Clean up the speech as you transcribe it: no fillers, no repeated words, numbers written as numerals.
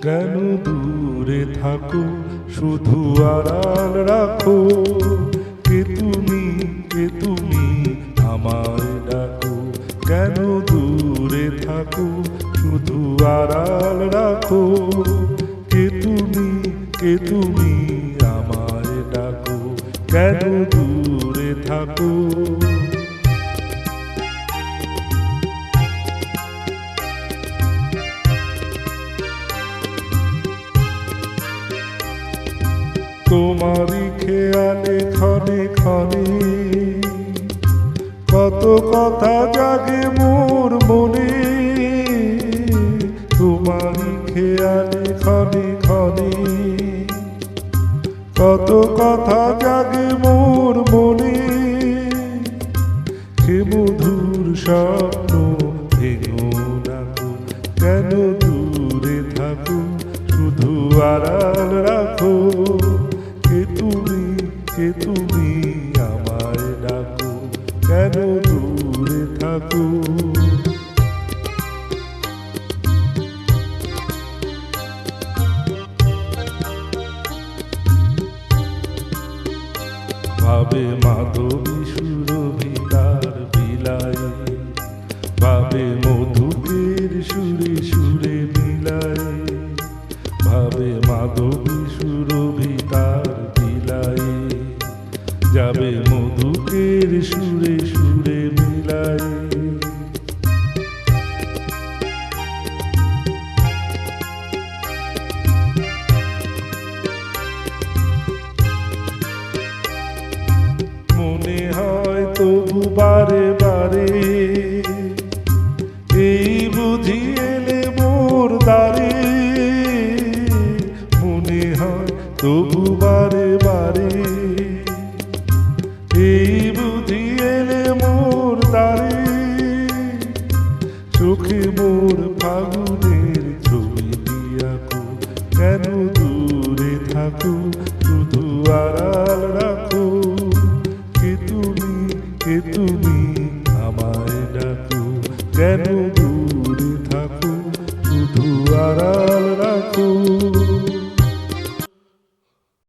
কেন দূরে থাকো, শুধু আড়াল রাখো। কে তুমি আমায় ডাকো। কেন দূরে থাকো, শুধু আড়াল রাখো। কে তুমি আমায় ডাকো। কেন দূরে থাকো। তোমারই খেয়ালে ক্ষণে ক্ষণে কত কথা জাগে মোর মনে। তোমারই খেয়ালে ক্ষণে ক্ষণে কত কথা জাগে মোর মনে। সে মধুর স্বপ্ন ভেঙো না গো। কেন দূরে থাকো, শুধু আড়াল রাখো। কে তুমি আমায় ডাকো। কেন দূরে থাকো। ভাবে মাধবী সুরভিতার বিলায়, ভাবে মধুকের সুরে সুরে মিলায়। ভাবে মাধবী সুরভিতার বিলায়, যাবে মধুকের সুরে সুরে মিলায়। মনে হয় তবু বারে বারে, এই বুঝি এলে মোর দ্বারে। মনে হয় তবু বারে বারে, এই বুঝি এলে মোর দ্বারে। চোখে মোর ফাগুনের ছবি দিয়াকো। কেন দূরে থাকো, শুধু আড়াল রাখো। কে তুমি আমায় ডাকো। কেন